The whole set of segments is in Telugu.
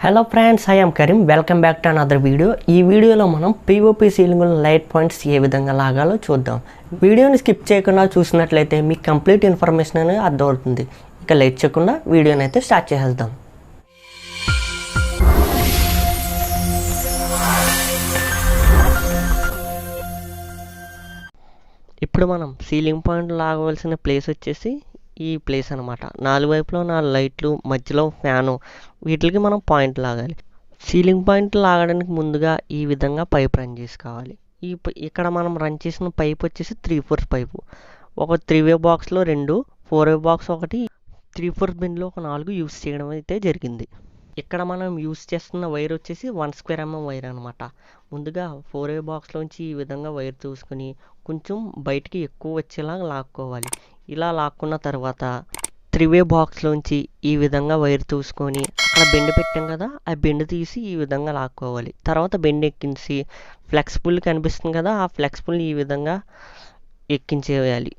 Hello friends, I am Karim. Welcome back to another video. ఈ వీడియోలో మనం పిఓపి సీలింగ్లో లైట్ పాయింట్స్ ఏ విధంగా లాగాలో చూద్దాం. వీడియోని స్కిప్ చేయకుండా చూసినట్లయితే మీకు కంప్లీట్ ఇన్ఫర్మేషన్ అనేది అర్థమవుతుంది. ఇక లేట్ చేయకుండా వీడియోని అయితే స్టార్ట్ చేసేద్దాం. ఇప్పుడు మనం సీలింగ్ పాయింట్ లాగవలసిన ప్లేస్ వచ్చేసి ఈ ప్లేస్ అనమాట. నాలుగు వైపులో 4 లైట్లు, మధ్యలో ఫ్యాను, వీటికి మనం పాయింట్ లాగాలి. సీలింగ్ పాయింట్ లాగడానికి ముందుగా ఈ విధంగా పైప్ రన్ చేసుకోవాలి. ఇక్కడ మనం రన్ చేసిన పైప్ వచ్చేసి 3/4 పైపు. ఒక 3-వే బాక్స్లో 2, 4-వే బాక్స్ ఒకటి, 3/4 బిన్లో ఒక 4 యూస్ చేయడం అయితే జరిగింది. ఇక్కడ మనం యూస్ చేస్తున్న వైర్ వచ్చేసి 1 స్క్వేర్ mm వైర్ అనమాట. ముందుగా 4-వే బాక్స్లోంచి ఈ విధంగా వైర్ చూసుకొని కొంచెం బయటికి ఎక్కువ వచ్చేలా లాక్కోవాలి. ఇలా లాక్కున్న తర్వాత 3-వే బాక్స్లోంచి ఈ విధంగా వైర్ చూసుకొని అక్కడ బెండ్ పెట్టాం కదా, ఆ బెండ్ తీసి ఈ విధంగా లాక్కోవాలి. తర్వాత బెండ్ ఎక్కించి ఫ్లెక్సిబుల్ కనిపిస్తుంది కదా, ఆ ఫ్లెక్సిబుల్ని ఈ విధంగా ఎక్కించేయాలి.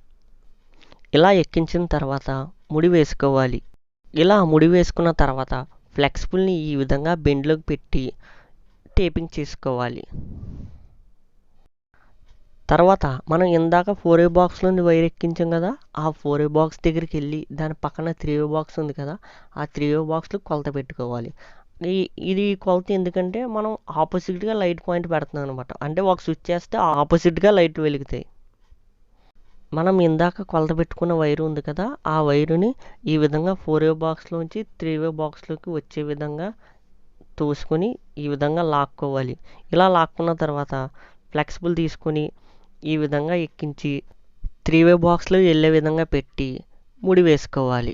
ఇలా ఎక్కించిన తర్వాత ముడి వేసుకోవాలి. ఇలా ముడి వేసుకున్న తర్వాత ఫ్లెక్సిబుల్ని ఈ విధంగా బెండ్లోకి పెట్టి టేపింగ్ చేసుకోవాలి. తర్వాత మనం ఇందాక 4-వే బాక్స్లోని వైర్ ఎక్కించాం కదా, ఆ 4-వే బాక్స్ దగ్గరికి వెళ్ళి దాని పక్కన 3-వే బాక్స్ ఉంది కదా, ఆ 3-వే బాక్స్లో కొలత పెట్టుకోవాలి. ఇది కొలత ఎందుకంటే మనం ఆపోజిట్గా లైట్ పాయింట్ పెడుతున్నాం అనమాట. అంటే ఒక స్విచ్ చేస్తే ఆపోజిట్గా లైట్ వెలుగుతాయి. మనం ఇందాక కొలత పెట్టుకున్న వైరు ఉంది కదా, ఆ వైరుని ఈ విధంగా 4-వే బాక్స్లోంచి 3-వే బాక్స్లోకి వచ్చే విధంగా తోసుకొని ఈ విధంగా లాక్కోవాలి. ఇలా లాక్కున్న తర్వాత ఫ్లెక్సిబుల్ తీసుకొని ఈ విధంగా ఎక్కించి 3-వే బాక్స్లో వెళ్ళే విధంగా పెట్టి ముడి వేసుకోవాలి.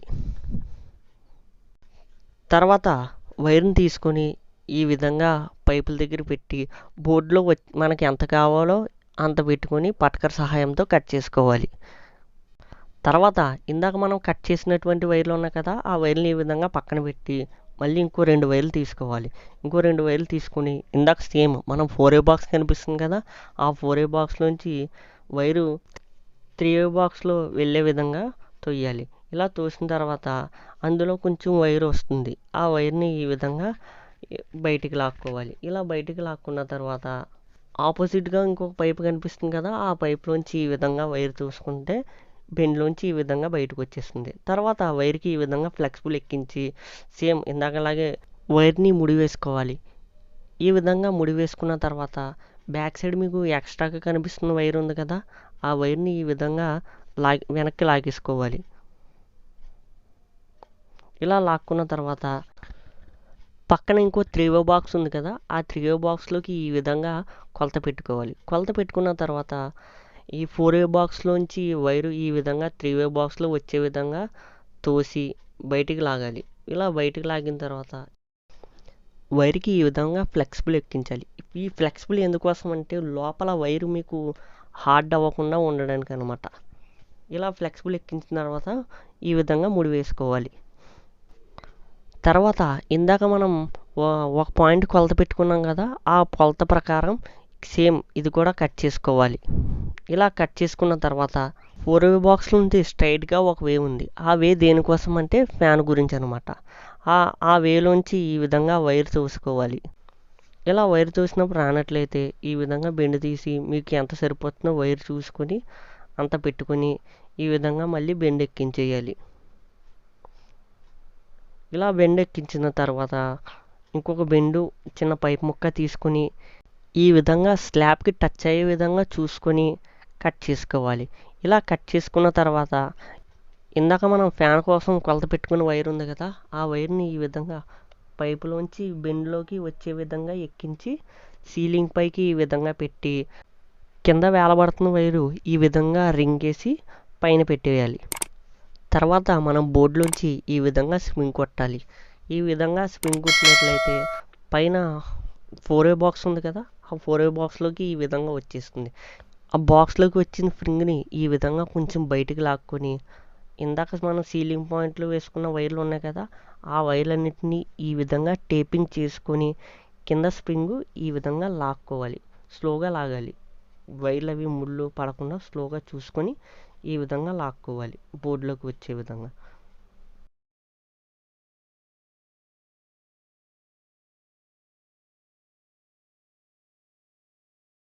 తర్వాత వైర్ని తీసుకొని ఈ విధంగా పైపుల దగ్గర పెట్టి బోర్డులో మనకి ఎంత కావాలో అంత పెట్టుకొని పట్కర్ సహాయంతో కట్ చేసుకోవాలి. తర్వాత ఇందాక మనం కట్ చేసినటువంటి వైర్లు ఉన్నాయి కదా, ఆ వైర్ని ఈ విధంగా పక్కన పెట్టి మళ్ళీ ఇంకో 2 వైర్లు తీసుకోవాలి. ఇంకో 2 వైర్లు తీసుకొని ఇందాక సేమ్ మనం 4-వే బాక్స్ కనిపిస్తుంది కదా, ఆ 4-వే బాక్స్లోంచి వైరు 3-వే బాక్స్లో వెళ్ళే విధంగా తొయ్యాలి. ఇలా తోసిన తర్వాత అందులో కొంచెం వైర్ వస్తుంది. ఆ వైర్ని ఈ విధంగా బయటికి లాక్కోవాలి. ఇలా బయటికి లాక్కున్న తర్వాత ఆపోజిట్గా ఇంకొక పైపు కనిపిస్తుంది కదా, ఆ పైపులోంచి ఈ విధంగా వైర్ చూసుకుంటే బెండ్లోంచి ఈ విధంగా బయటకు వచ్చేస్తుంది. తర్వాత ఆ వైర్కి ఈ విధంగా ఫ్లెక్సిబుల్ ఎక్కించి సేమ్ ఇందాకలాగే వైర్ని ముడి వేసుకోవాలి. ఈ విధంగా ముడి వేసుకున్న తర్వాత బ్యాక్ సైడ్ మీకు ఎక్స్ట్రాగా కనిపిస్తున్న వైర్ ఉంది కదా, ఆ వైర్ని ఈ విధంగా వెనక్కి లాగేసుకోవాలి. ఇలా లాక్కున్న తర్వాత పక్కన ఇంకో 3-వే బాక్స్ ఉంది కదా, ఆ 3-వే బాక్స్లోకి ఈ విధంగా కొలత పెట్టుకోవాలి. కొలత పెట్టుకున్న తర్వాత ఈ 4-వే బాక్స్లోంచి వైరు ఈ విధంగా 3-వే బాక్స్లో వచ్చే విధంగా తోసి బయటికి లాగాలి. ఇలా బయటికి లాగిన తర్వాత వైర్కి ఈ విధంగా ఫ్లెక్సిబుల్ ఎక్కించాలి. ఈ ఫ్లెక్సిబుల్ ఎందుకోసం అంటే లోపల వైరు మీకు హార్డ్ అవ్వకుండా ఉండడానికి అనమాట. ఇలా ఫ్లెక్సిబుల్ ఎక్కించిన తర్వాత ఈ విధంగా ముడి వేసుకోవాలి. తర్వాత ఇందాక మనం ఒక పాయింట్ కొలత పెట్టుకున్నాం కదా, ఆ కొలత ప్రకారం సేమ్ ఇది కూడా కట్ చేసుకోవాలి. ఇలా కట్ చేసుకున్న తర్వాత 4-వే బాక్స్ నుండి స్ట్రైట్గా ఒక వే ఉంది. ఆ వే దేనికోసం అంటే ఫ్యాన్ గురించి అనమాట. ఆ వేలోంచి ఈ విధంగా వైర్ చూసుకోవాలి. ఇలా వైర్ చూసినప్పుడు రానట్లయితే ఈ విధంగా బెండ్ తీసి మీకు ఎంత సరిపోతుందో వైర్ చూసుకొని అంత పెట్టుకొని ఈ విధంగా మళ్ళీ బెండ్ ఎక్కించేయాలి. ఇలా బెండ్ ఎక్కించిన తర్వాత ఇంకొక బెండు చిన్న పైప్ ముక్క తీసుకొని ఈ విధంగా స్లాబ్కి టచ్ అయ్యే విధంగా చూసుకొని కట్ చేసుకోవాలి. ఇలా కట్ చేసుకున్న తర్వాత ఇందాక మనం ఫ్యాన్ కోసం కొలత పెట్టుకున్న వైర్ ఉంది కదా, ఆ వైర్ని ఈ విధంగా పైపులోంచి బెండ్లోకి వచ్చే విధంగా ఎక్కించి సీలింగ్ పైకి ఈ విధంగా పెట్టి కింద వేలబడుతున్న వైరు ఈ విధంగా రింగ్ వేసి పైన పెట్టేయాలి. తర్వాత మనం బోర్డులోంచి ఈ విధంగా స్ప్రింగ్ కొట్టాలి. ఈ విధంగా స్ప్రింగ్ కొట్టినట్లయితే పైన 4-వే బాక్స్ ఉంది కదా, ఆ 4-వే బాక్స్లోకి ఈ విధంగా వచ్చేస్తుంది. ఆ బాక్స్లోకి వచ్చిన స్ప్రింగ్ని ఈ విధంగా కొంచెం బయటికి లాక్కొని ఇందాక మనం సీలింగ్ పాయింట్లో వేసుకున్న వైర్లు ఉన్నాయి కదా, ఆ వైర్లన్నింటినీ ఈ విధంగా టేపింగ్ చేసుకొని కింద స్ప్రింగ్ ఈ విధంగా లాక్కోవాలి. స్లోగా లాగాలి. వైర్లు అవి ముళ్ళు పడకుండా స్లోగా చూసుకొని ఈ విధంగా లాక్కోవాలి బోర్డులోకి వచ్చే విధంగా.